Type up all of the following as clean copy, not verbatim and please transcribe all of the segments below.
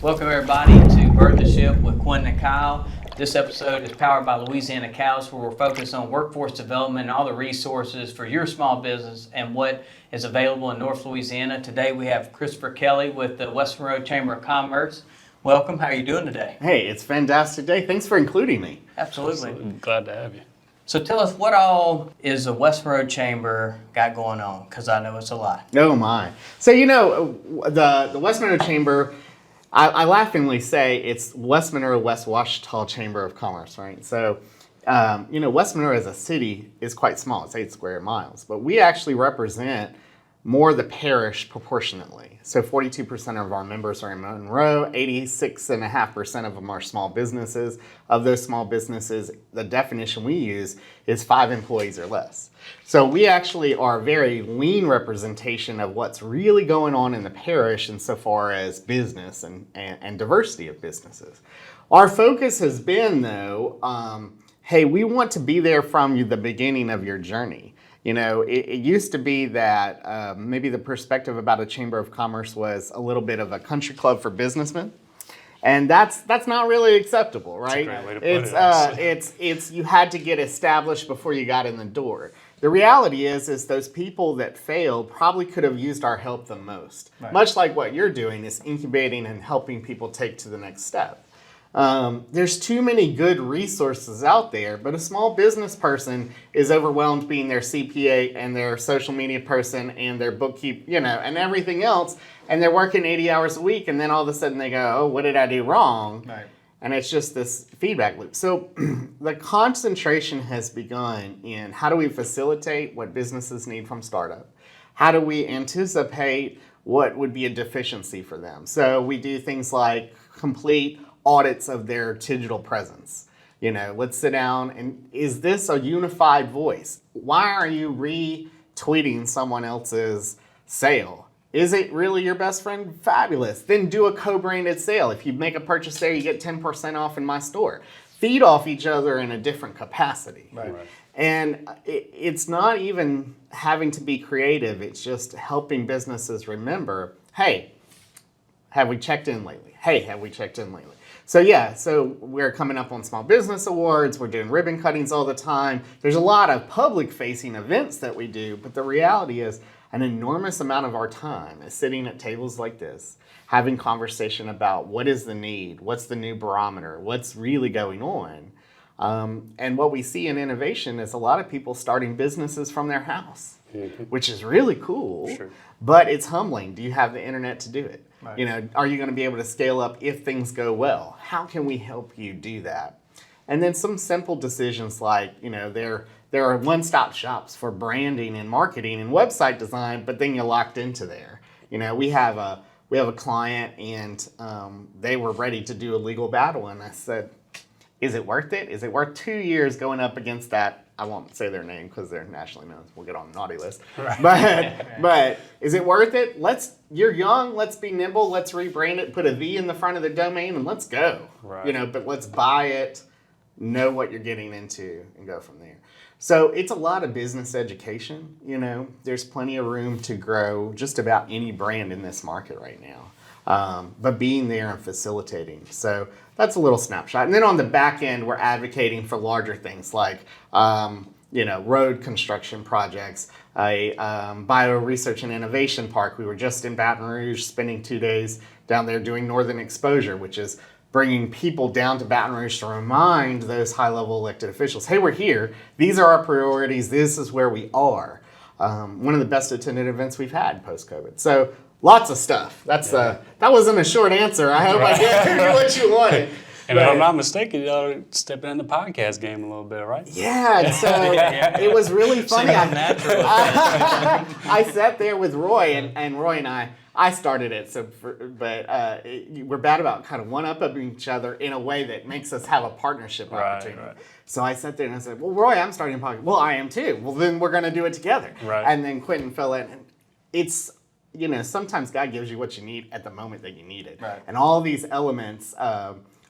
Welcome everybody to Birth the Ship with Quentin and Kyle. This episode is powered by Louisiana Cows, where we're focused on workforce development and all the resources for your small business and what is available in North Louisiana. Today we have Kelley with the West Monroe Chamber of Commerce. Welcome. How are you doing today? Hey, it's a fantastic day. Thanks for including me. Absolutely. Glad to have you. So tell us, what all is the West Monroe Chamber got going on? Because I know it's a lot. Oh my. So the West Monroe Chamber, I laughingly say it's West Monroe-West Washita Chamber of Commerce, right? So, West Monroe as a city is quite small. It's 8 square miles. But we actually represent more the parish proportionately. So 42% of our members are in Monroe, 86.5% of them are small businesses. Of those small businesses, the definition we use is 5 employees or less. So we actually are a very lean representation of what's really going on in the parish insofar as business and diversity of businesses. Our focus has been, though, hey, we want to be there from the beginning of your journey. It used to be that maybe the perspective about a chamber of commerce was a little bit of a country club for businessmen, and that's not really acceptable, right? That's a great way to put it. It's you had to get established before you got in the door. The reality is those people that failed probably could have used our help the most. Right. Much like what you're doing is incubating and helping people take to the next step. There's too many good resources out there, but a small business person is overwhelmed being their CPA and their social media person and their bookkeeper, and everything else, and they're working 80 hours a week, and then all of a sudden they go, oh, what did I do wrong? Right. And it's just this feedback loop. So the concentration has begun in how do we facilitate what businesses need from startup? How do we anticipate what would be a deficiency for them? So we do things like complete audits of their digital presence. Let's sit down and is this a unified voice? Why are you retweeting someone else's sale? Is it really your best friend? Fabulous. Then do a co-branded sale. If you make a purchase there, you get 10% off in my store. Feed off each other in a different capacity. Right. And it's not even having to be creative. It's just helping businesses remember, hey, have we checked in lately? Hey, have we checked in lately? So we're coming up on Small Business Awards. We're doing ribbon cuttings all the time. There's a lot of public-facing events that we do, but the reality is an enormous amount of our time is sitting at tables like this, having conversation about what is the need, what's the new barometer, what's really going on. And what we see in innovation is a lot of people starting businesses from their house, which is really cool, sure. But it's humbling. Do you have the internet to do it? Right. Are you going to be able to scale up if things go well? How can we help you do that? And then some simple decisions like, there are one-stop shops for branding and marketing and website design, but then you're locked into there. We have a client and they were ready to do a legal battle, and I said, is it worth it? Is it worth 2 years going up against that? I won't say their name because they're nationally known. We'll get on the naughty list. Right. But is it worth it? You're young. Let's be nimble. Let's rebrand it. Put a V in the front of the domain and let's go. Right. But let's buy it, know what you're getting into, and go from there. So it's a lot of business education. There's plenty of room to grow just about any brand in this market right now. But being there and facilitating. So that's a little snapshot. And then on the back end, we're advocating for larger things like, road construction projects, a bio research and innovation park. We were just in Baton Rouge spending 2 days down there doing Northern Exposure, which is bringing people down to Baton Rouge to remind those high-level elected officials, hey, we're here. These are our priorities. This is where we are. One of the best attended events we've had post-COVID. So lots of stuff. That wasn't a short answer. I hope I did what you wanted. And if I'm not mistaken, y'all stepping in the podcast game a little bit, right? Yeah, so it was really funny. I sat there with Roy, and Roy and I started it, but we're bad about kind of one-upping each other in a way that makes us have a partnership opportunity. Right. So I sat there and I said, well, Roy, I'm starting a podcast. Well, I am too. Well, then we're going to do it together. Right. And then Quentin fell in. And it's, sometimes God gives you what you need at the moment that you need it. Right. And all these elements,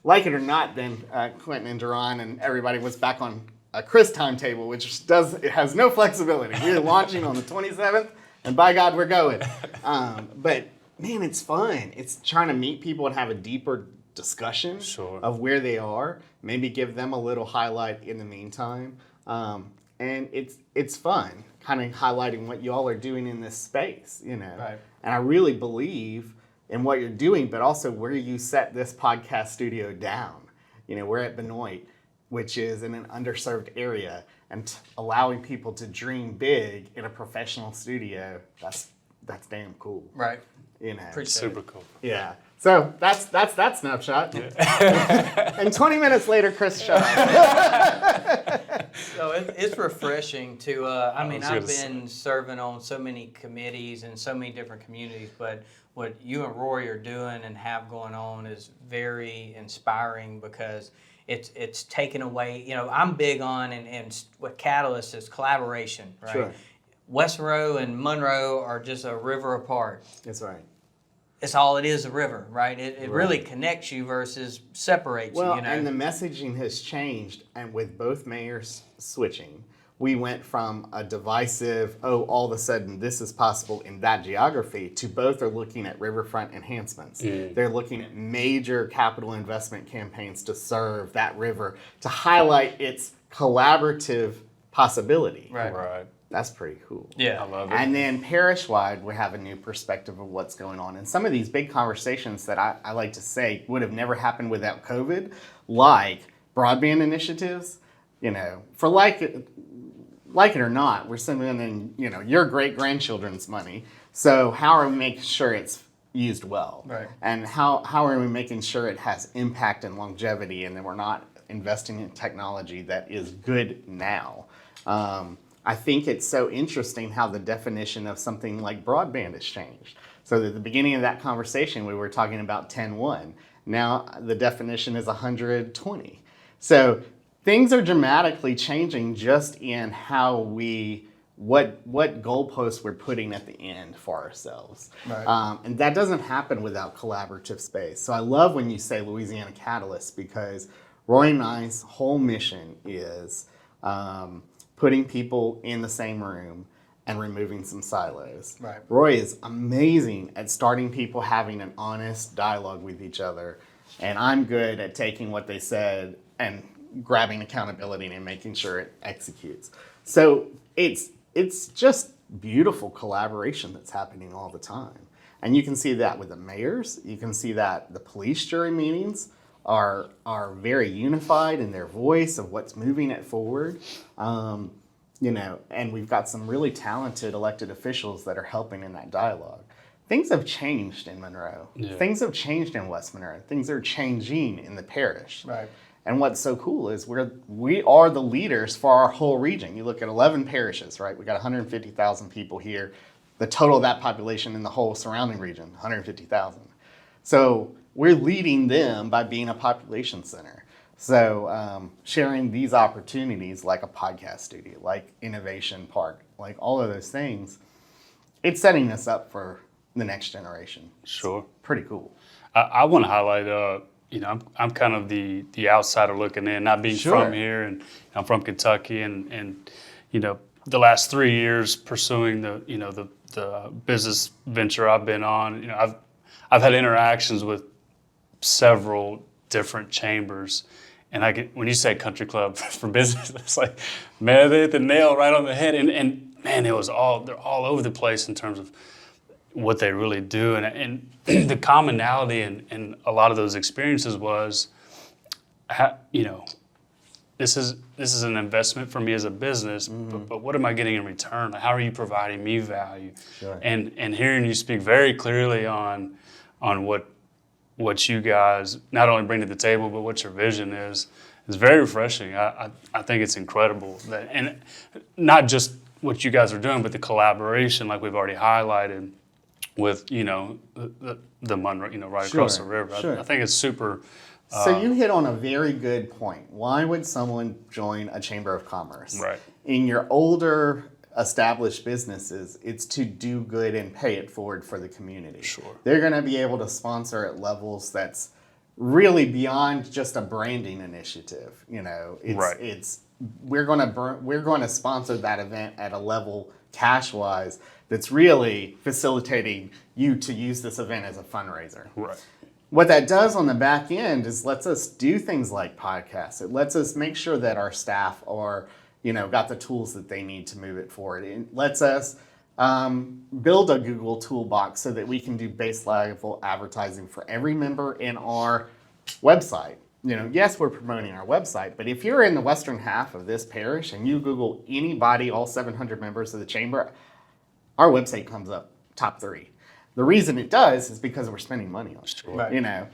like it or not, then Quentin and Duran and everybody was back on a Kris timetable, which it has no flexibility. We're launching on the 27th, and by God, we're going. But man, it's fun. It's trying to meet people and have a deeper discussion of where they are. Maybe give them a little highlight in the meantime. And it's fun, kind of highlighting what you all are doing in this space, you know. Right. And I really believe in what you're doing, but also where you set this podcast studio down. You know, we're at Benoit, which is in an underserved area, and allowing people to dream big in a professional studio. That's damn cool. Right. You know. Super cool. Yeah. So that's that snapshot. Yeah. And 20 minutes later, Kris shut up. So it's refreshing to, I've been serving on so many committees in so many different communities, but what you and Roy are doing and have going on is very inspiring because it's taken away, you know, I'm big on, and what Catalyst is collaboration, right? Sure. West Monroe and Monroe are just a river apart. That's right. It's all it is, a river, right? It really connects you versus separates you, you know? And the messaging has changed, and with both mayors switching, we went from a divisive, all of a sudden this is possible in that geography, to both are looking at riverfront enhancements. They're looking at major capital investment campaigns to serve that river, to highlight its collaborative possibility. Right. That's pretty cool. Yeah. I love it. And then parish-wide, we have a new perspective of what's going on. And some of these big conversations that I like to say would have never happened without COVID, like broadband initiatives, you know, for like it or not, we're sending in, you know, your great-grandchildren's money. So how are we making sure it's used well? Right. And how are we making sure it has impact and longevity, and that we're not investing in technology that is good now? I think it's so interesting how the definition of something like broadband has changed. So at the beginning of that conversation, we were talking about 10.1. Now the definition is 120. So things are dramatically changing just in how what goalposts we're putting at the end for ourselves. Right. And that doesn't happen without collaborative space. So I love when you say Louisiana Catalyst, because Roy and I's whole mission is putting people in the same room and removing some silos. Right. Roy is amazing at starting people having an honest dialogue with each other, and I'm good at taking what they said and grabbing accountability and making sure it executes. So it's just beautiful collaboration that's happening all the time. And you can see that with the mayors. You can see that the police jury meetings are very unified in their voice of what's moving it forward. You know, and we've got some really talented elected officials that are helping in that dialogue. Things have changed in Monroe. Yeah. Things have changed in West Monroe. Things are changing in the parish. Right. And what's so cool is we are the leaders for our whole region. You look at 11 parishes, right? We got 150,000 people here. The total of that population in the whole surrounding region, 150,000. So we're leading them by being a population center. So sharing these opportunities like a podcast studio, like Innovation Park, like all of those things, it's setting us up for the next generation. Sure. It's pretty cool. I want to highlight, you know, I'm kind of the outsider looking in, not being from here, and I'm from Kentucky, and you know, the last 3 years pursuing the business venture I've been on, you know, I've had interactions with several different chambers, and when you say country club for business, it's like, man, they hit the nail right on the head, and man, they're all over the place in terms of what they really do, and the commonality in a lot of those experiences was, you know, this is an investment for me as a business, but what am I getting in return? How are you providing me value? Sure. And hearing you speak very clearly on what you guys not only bring to the table, but what your vision is very refreshing. I think it's incredible and not just what you guys are doing, but the collaboration, like we've already highlighted, with, you know, the Monroe, you know, right across the river. I think it's super. So you hit on a very good point. Why would someone join a chamber of commerce? Right. In your older established businesses, it's to do good and pay it forward for the community. Sure. They're going to be able to sponsor at levels that's really beyond just a branding initiative. You know, it's we're going to sponsor that event at a level cash wise that's really facilitating you to use this event as a fundraiser. Right. What that does on the back end is lets us do things like podcasts. It lets us make sure that our staff are, you know, got the tools that they need to move it forward. It lets us build a Google toolbox so that we can do base level advertising for every member in our website. You know, yes, we're promoting our website, but if you're in the western half of this parish and you Google anybody, all 700 members of the chamber, our website comes up top 3. The reason it does is because we're spending money on it. Sure. Right. You know,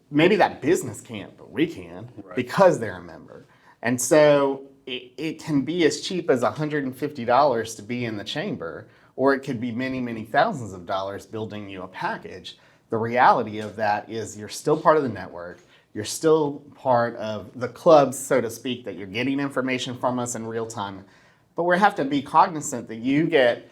maybe that business can't, but we can Right. because they're a member. And so it can be as cheap as $150 to be in the chamber, or it could be many, many thousands of dollars building you a package. The reality of that is you're still part of the network. You're still part of the clubs, so to speak, that you're getting information from us in real time. But we have to be cognizant that you get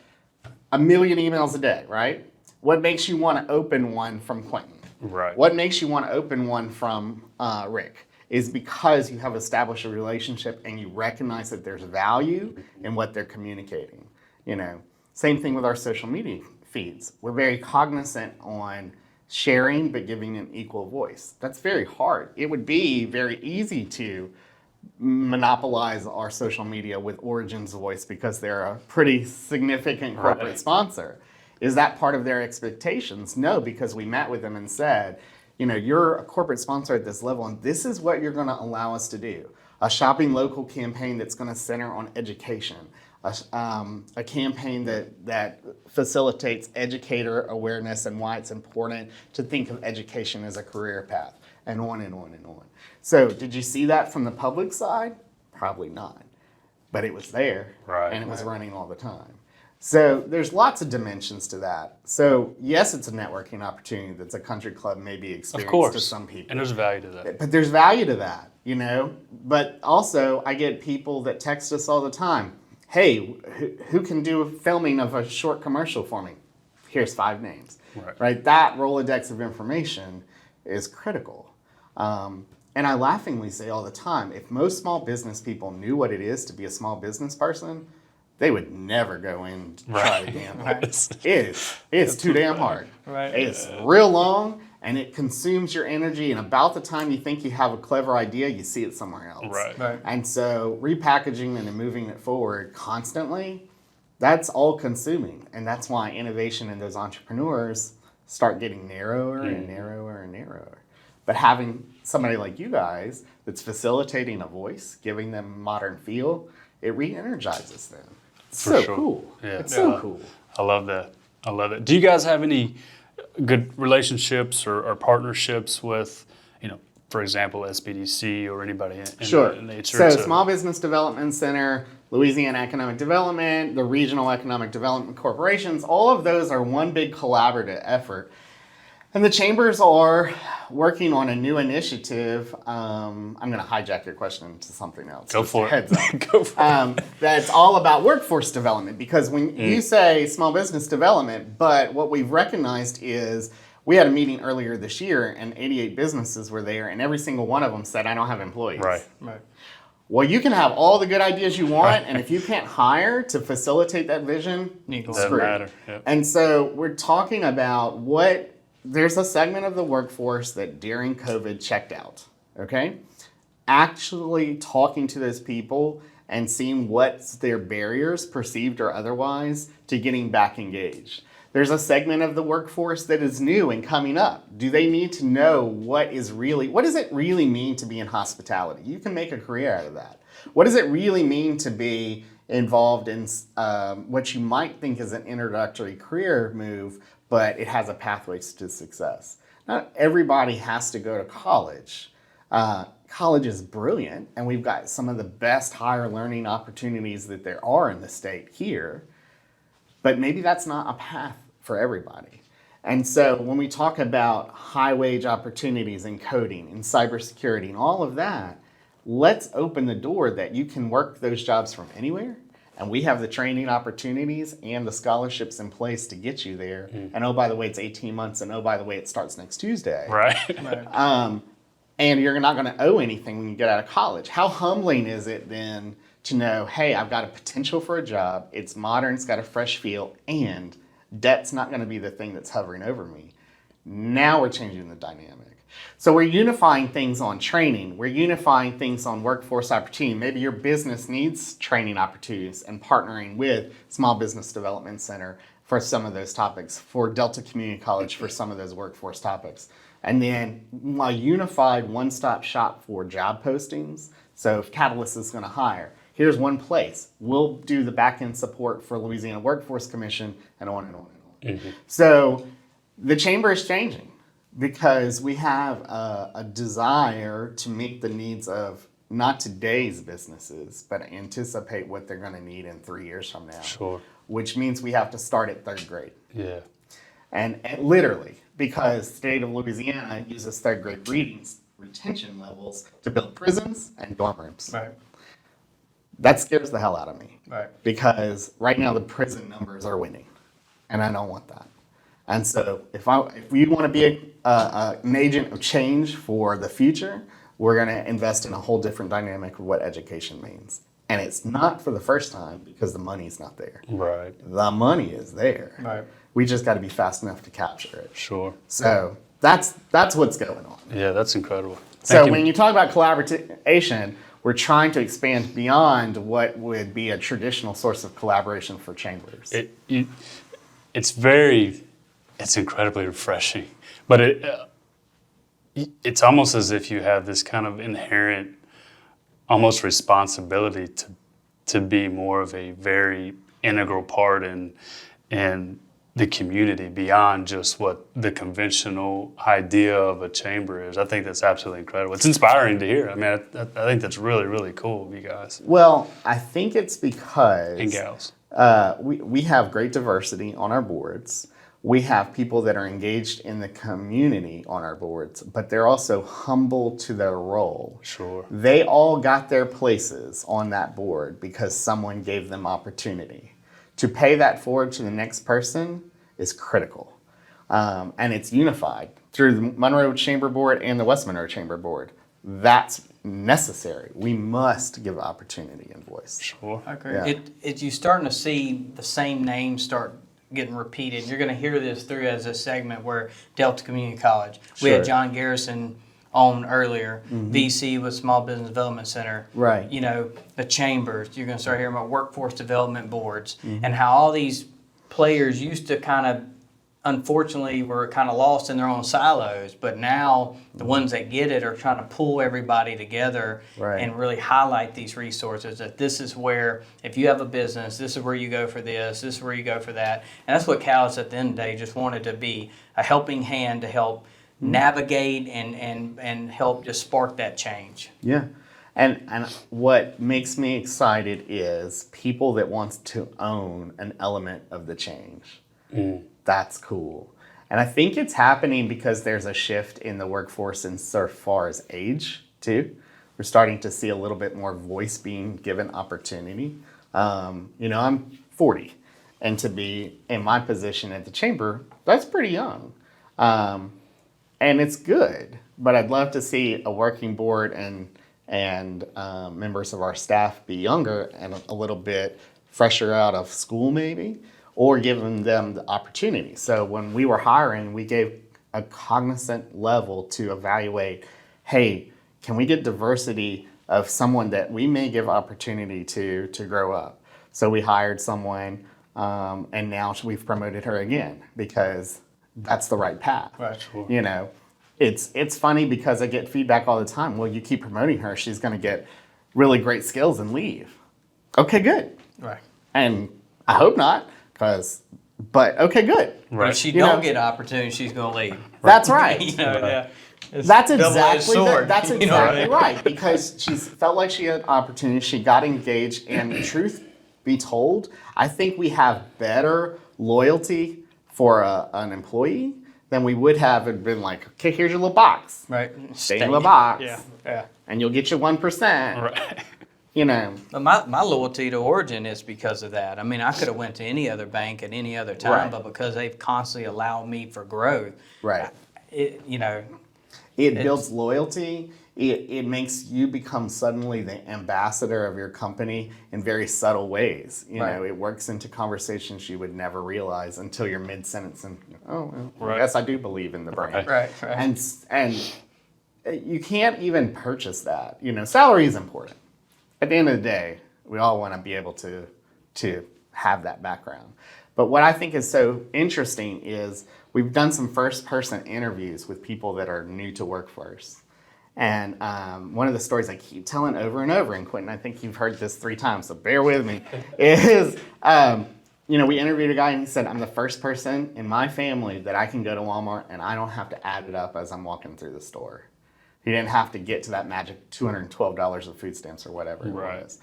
1 million emails a day, right? What makes you want to open one from Quentin? Right. What makes you want to open one from Rick is because you have established a relationship and you recognize that there's value in what they're communicating. You know, same thing with our social media feeds. We're very cognizant on sharing but giving an equal voice. That's very hard. It would be very easy to monopolize our social media with Origin's voice because they're a pretty significant corporate Right. sponsor. Is that part of their expectations? No, because we met with them and said, you know, you're a corporate sponsor at this level, and this is what you're going to allow us to do. A shopping local campaign that's going to center on education. A campaign that facilitates educator awareness and why it's important to think of education as a career path, and on and on and on. So did you see that from the public side? Probably not. But it was there, Right. and it was running all the time. So there's lots of dimensions to that. So yes, it's a networking opportunity that's a country club maybe Of experienced course. to some people. And there's value to that. But there's value to that, you know? But also, I get people that text us all the time. Hey, who can do a filming of a short commercial for me? Here's 5 names. Right? That Rolodex of information is critical. And I laughingly say all the time, if most small business people knew what it is to be a small business person, they would never go in and try to gamble. It's too damn hard. Right. It's real long, and it consumes your energy, and about the time you think you have a clever idea, you see it somewhere else. Right. And so repackaging and then moving it forward constantly, that's all consuming. And that's why innovation and those entrepreneurs start getting narrower and narrower and narrower. But having somebody like you guys that's facilitating a voice, giving them a modern feel, it re-energizes them. It's For so sure. cool. Yeah. It's so cool. I love that. I love it. Do you guys have any good relationships or partnerships with, you know, for example, SBDC or anybody in Sure. that nature? So Small Business Development Center, Louisiana Economic Development, the Regional Economic Development Corporations, all of those are one big collaborative effort. And the chambers are working on a new initiative. I'm going to hijack your question to something else. Go Just for it. Heads up. Go for it. That's all about workforce development, because when you say small business development, but what we've recognized is we had a meeting earlier this year and 88 businesses were there, and every single one of them said, I don't have employees. Right. Well, you can have all the good ideas you want, and if you can't hire to facilitate that vision, Doesn't Doesn't screwed. matter. Yep. And so we're talking about there's a segment of the workforce that during COVID checked out, okay? Actually talking to those people and seeing what's their barriers, perceived or otherwise, to getting back engaged. There's a segment of the workforce that is new and coming up. Do they need to know what does it really mean to be in hospitality? You can make a career out of that. What does it really mean to be involved in what you might think is an introductory career move, but it has a pathway to success? Not everybody has to go to college. College is brilliant, and we've got some of the best higher learning opportunities that there are in the state here, but maybe that's not a path for everybody. And so when we talk about high wage opportunities in coding, in cybersecurity, and all of that, let's open the door that you can work those jobs from anywhere. And we have the training opportunities and the scholarships in place to get you there. And oh, by the way, it's 18 months. And oh, by the way, it starts next Tuesday. Right. and you're not going to owe anything when you get out of college. How humbling is it then to know, hey, I've got a potential for a job, it's modern, it's got a fresh feel, and debt's not going to be the thing that's hovering over me. Now we're changing the dynamic. So we're unifying things on training. We're unifying things on workforce opportunity. Maybe your business needs training opportunities and partnering with Small Business Development Center for some of those topics, for Delta Community College for some of those workforce topics. And then a unified one-stop shop for job postings. So if Catalyst is going to hire, here's one place. We'll do the back-end support for Louisiana Workforce Commission, and on and on and on. Mm-hmm. So the chamber is changing because we have a desire to meet the needs of not today's businesses, but anticipate what they're going to need in 3 years from now. Sure. Which means we have to start at third grade. Yeah. And literally, because the state of Louisiana uses third grade retention levels to build prisons and dorm rooms. Right. That scares the hell out of me. Right. Because right now the prison numbers are winning, and I don't want that. And so if we want to be an agent of change for the future, we're going to invest in a whole different dynamic of what education means. And it's not for the first time because the money's not there. Right. The money is there. Right. We just got to be fast enough to capture it. Sure. So that's what's going on. Yeah, that's incredible. So when you talk about collaboration, we're trying to expand beyond what would be a traditional source of collaboration for chambers. It's incredibly refreshing, but it's almost as if you have this kind of inherent, almost responsibility to be more of a very integral part in the community beyond just what the conventional idea of a chamber is. I think that's absolutely incredible. It's inspiring to hear. I mean, I think that's really, really cool of you guys. Well, I think it's because and gals. We have great diversity on our boards. We have people that are engaged in the community on our boards, but they're also humble to their role. Sure. They all got their places on that board because someone gave them opportunity. To pay that forward to the next person is critical. And it's unified through the Monroe Chamber Board and the West Monroe Chamber Board. That's necessary. We must give opportunity and voice. Sure. I agree. Yeah. You're starting to see the same names start getting repeated. You're going to hear this through as a segment where Delta Community College. We had John Garrison on earlier. VC with Small Business Development Center. Right. You know, the chambers. You're going to start hearing about workforce development boards and how all these players used to kind of, unfortunately, were kind of lost in their own silos. But now the ones that get it are trying to pull everybody together and really highlight these resources. That this is where, if you have a business, this is where you go for this is where you go for that. And that's what Cal's at the end of the day just wanted to be, a helping hand to help navigate and help just spark that change. Yeah. And what makes me excited is people that wants to own an element of the change. That's cool. And I think it's happening because there's a shift in the workforce in so far as age, too. We're starting to see a little bit more voice being given opportunity. I'm 40, and to be in my position at the chamber, that's pretty young. And it's good, but I'd love to see a working board and members of our staff be younger and a little bit fresher out of school maybe, or giving them the opportunity. So when we were hiring, we gave a cognizant level to evaluate, hey, can we get diversity of someone that we may give opportunity to grow up? So we hired someone, and now we've promoted her again because that's the right path. Right. Sure. You know, it's funny because I get feedback all the time. Well, you keep promoting her, she's going to get really great skills and leave. Okay, good. Right. And I hope not. But okay, good. Right. If she don't get opportunity, she's going to leave. That's right. Yeah. That's exactly sword. That's You know what I exactly mean? right. Because she felt like she had opportunity. She got engaged, and truth be told, I think we have better loyalty for an employee than we would have been like, okay, here's your little box. Right. Stay in the box. Yeah. And you'll get your 1%. Right. You know. But my loyalty to Origin is because of that. I mean, I could have went to any other bank at any other time, Right. but because they've constantly allowed me for growth, Right. it It builds loyalty. it makes you become suddenly the ambassador of your company in very subtle ways. You know, it works into conversations you would never realize until you're mid-sentence and, oh, well, yes, I do believe in the brand. Right. And you can't even purchase that. You know, salary is important. At the end of the day, we all want to be able to have that background. But what I think is so interesting is we've done some first-person interviews with people that are new to workforce. And one of the stories I keep telling over and over, and Quentin, I think you've heard this 3 times, so bear with me, is, you know, we interviewed a guy and he said, I'm the first person in my family that I can go to Walmart and I don't have to add it up as I'm walking through the store. He didn't have to get to that magic $212 of food stamps or whatever it was.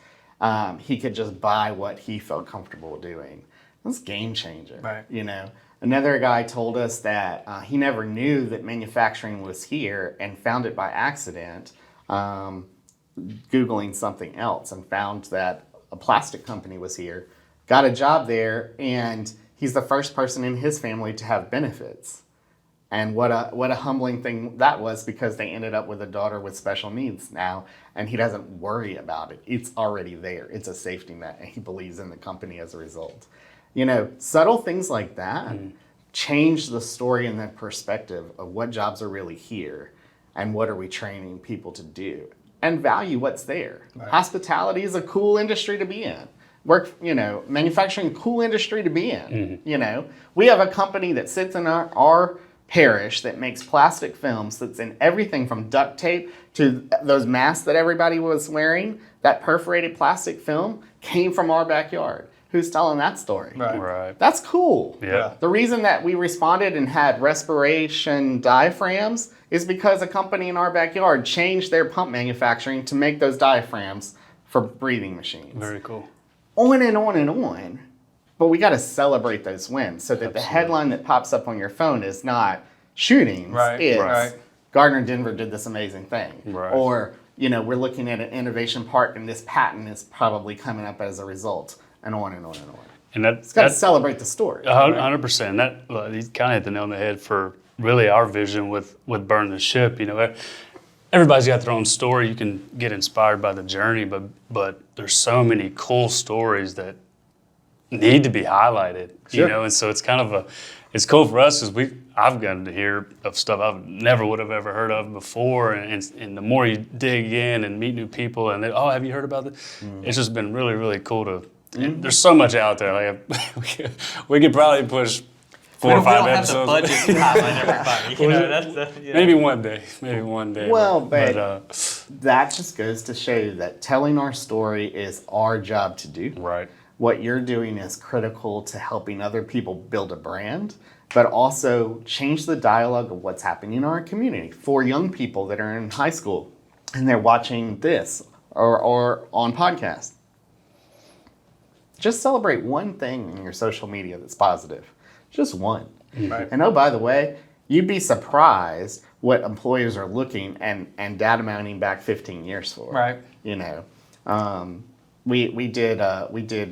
He could just buy what he felt comfortable doing. That's game changing, you know. Another guy told us that he never knew that manufacturing was here and found it by accident, Googling something else, and found that a plastic company was here, got a job there, and he's the first person in his family to have benefits. And what a humbling thing that was, because they ended up with a daughter with special needs now, and he doesn't worry about it. It's already there. It's a safety net, and he believes in the company as a result. You know, subtle things like that change the story and the perspective of what jobs are really here and what are we training people to do, and value what's there. Hospitality is a cool industry to be in. Manufacturing, cool industry to be in. You know, we have a company that sits in our parish that makes plastic films that's in everything from duct tape to those masks that everybody was wearing. That perforated plastic film came from our backyard. Who's telling that story? Right. That's cool. Yeah. The reason that we responded and had respiration diaphragms is because a company in our backyard changed their pump manufacturing to make those diaphragms for breathing machines. Very cool. On and on and on. But we got to celebrate those wins so that the headline that pops up on your phone is not shootings. It's Gardner Denver did this amazing thing. Or, you know, we're looking at an innovation park and this patent is probably coming up as a result. And on and on and on. And it's got to celebrate the story. 100%. That you kind of hit the nail on the head for really our vision with Burn the Ship. You know, everybody's got their own story. You can get inspired by the journey, but there's so many cool stories that need to be highlighted. You know, and so it's kind of it's cool for us because I've gotten to hear of stuff I never would have ever heard of before, and the more you dig in and meet new people, and have you heard about this? It's just been really, really cool to. There's so much out there. Like we could probably push 4 or 5 episodes. We don't have the budget to highlight everybody. You know, that's Maybe one day. Maybe one day. Well, but that just goes to show you that telling our story is our job to do. Right. What you're doing is critical to helping other people build a brand, but also change the dialogue of what's happening in our community. For young people that are in high school and they're watching this or on podcasts, just celebrate one thing in your social media that's positive. Just one. And oh, by the way, you'd be surprised what employers are looking and data mounting back 15 years for. You know, we did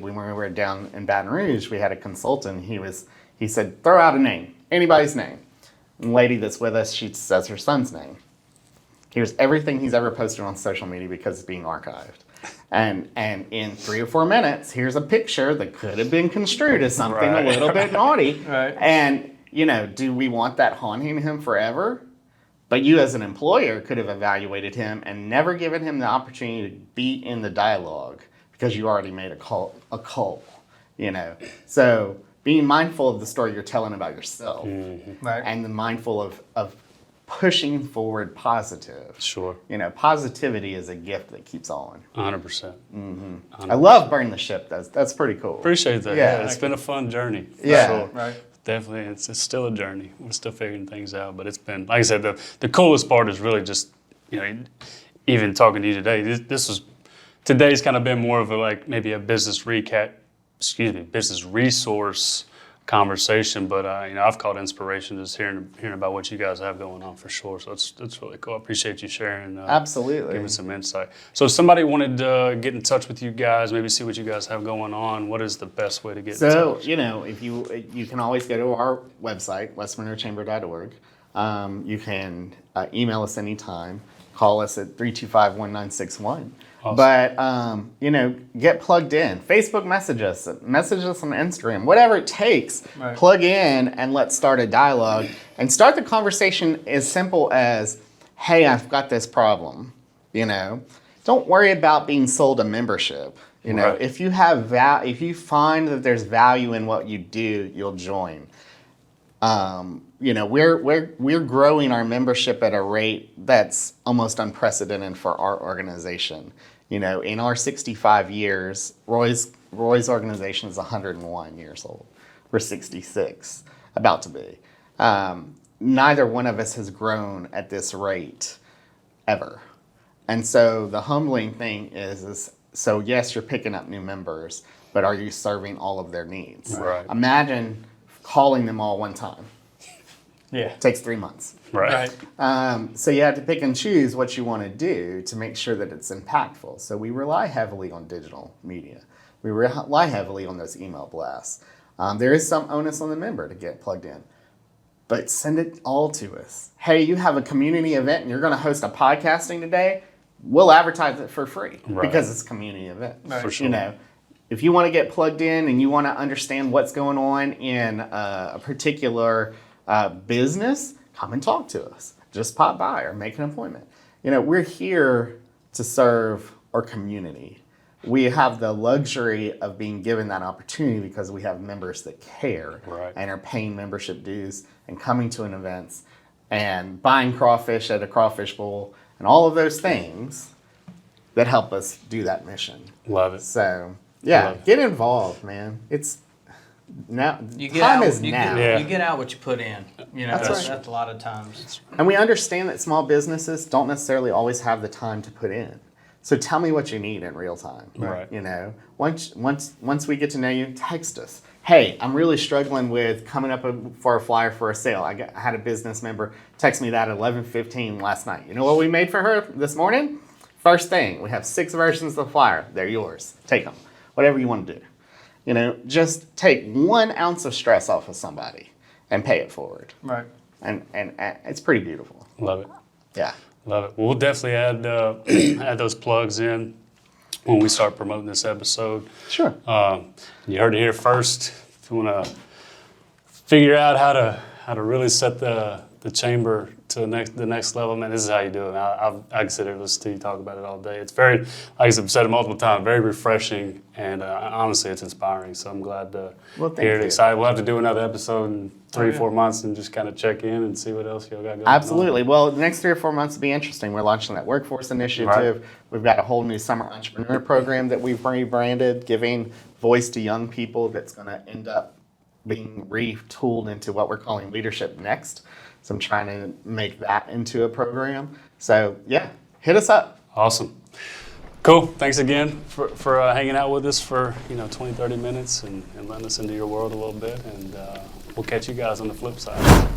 when we were down in Baton Rouge, we had a consultant. He said, throw out a name, anybody's name. And the lady that's with us, she says her son's name. Here's everything he's ever posted on social media because it's being archived. And in 3 or 4 minutes, here's a picture that could have been construed as something a little bit naughty. And, you know, do we want that haunting him forever? But you as an employer could have evaluated him and never given him the opportunity to be in the dialogue because you already made a call, you know. So being mindful of the story you're telling about yourself and the mindful of pushing forward positive. Sure. You know, positivity is a gift that keeps on. 100%. I love Burn the Ship. That's pretty cool. Appreciate that. Yeah, it's been a fun journey. Yeah. Sure. Definitely, it's still a journey. We're still figuring things out, but it's been, like I said, the coolest part is really just, you know, even talking to you today. Today's kind of been more of maybe a business business resource conversation, but you know, I've caught inspiration just hearing about what you guys have going on for sure. So it's really cool. I appreciate you sharing. Absolutely. Giving some insight. So if somebody wanted to get in touch with you guys, maybe see what you guys have going on, what is the best way to get in touch? So, you know, if you can always go to our website, westmonroechamber.org. You can email us anytime. call us at 325-1961. Awesome. But, get plugged in. Facebook message us on Instagram, whatever it takes. Right. Plug in and let's start a dialogue and start the conversation as simple as, hey, I've got this problem. Don't worry about being sold a membership. Right. If you have if you find that there's value in what you do, you'll join. We're growing our membership at a rate that's almost unprecedented for our organization. In our 65 years, Roy's organization is 101 years old. We're 66, about to be. Neither one of us has grown at this rate ever. And so the humbling thing is so yes, you're picking up new members, but are you serving all of their needs? Right. Imagine calling them all one time. Yeah. It takes 3 months. Right. So you have to pick and choose what you want to do to make sure that it's impactful. So we rely heavily on digital media. We rely heavily on those email blasts. There is some onus on the member to get plugged in. But send it all to us. Hey, you have a community event and you're going to host a podcasting today. We'll advertise it for free because it's a community event. Right. For sure. If you want to get plugged in and you want to understand what's going on in a particular business, come and talk to us. Just pop by or make an appointment. We're here to serve our community. We have the luxury of being given that opportunity because we have members that care and are paying membership dues and coming to an event and buying crawfish at a crawfish bowl and all of those things that help us do that mission. Love it. So, Love it. get involved, man. It's now. You get Time out, is you now. Get, you get out what you put in. That's right. That's a lot of times. And we understand that small businesses don't necessarily always have the time to put in. So tell me what you need in real time. Right. Once we get to know you, text us. Hey, I'm really struggling with coming up for a flyer for a sale. I had a business member text me that at 11:15 last night. You know what we made for her this morning? First thing, we have 6 versions of the flyer. They're yours. Take them. Whatever you want to do. Just take 1 ounce of stress off of somebody and pay it forward. Right. And it's pretty beautiful. Love it. Yeah. Love it. We'll definitely add add those plugs in when we start promoting this episode. Sure. You heard it here first. If you want to figure out how to really set the chamber to the next level, man, this is how you do it. I can sit here and listen to you talk about it all day. It's very, like I've said it multiple times, very refreshing, and honestly, it's inspiring. So I'm glad to hear it. Excited. We'll have to do another episode in 3 or 4 months and just kind of check in and see what else y'all got going on. Absolutely. Well, the next 3 or 4 months will be interesting. We're launching that workforce initiative. Right. We've got a whole new summer entrepreneur program that we've rebranded, giving voice to young people that's going to end up being retooled into what we're calling Leadership Next. So I'm trying to make that into a program. So yeah, hit us up. Awesome. Cool. Thanks again for hanging out with us for 20, 30 minutes and letting us into your world a little bit. And we'll catch you guys on the flip side.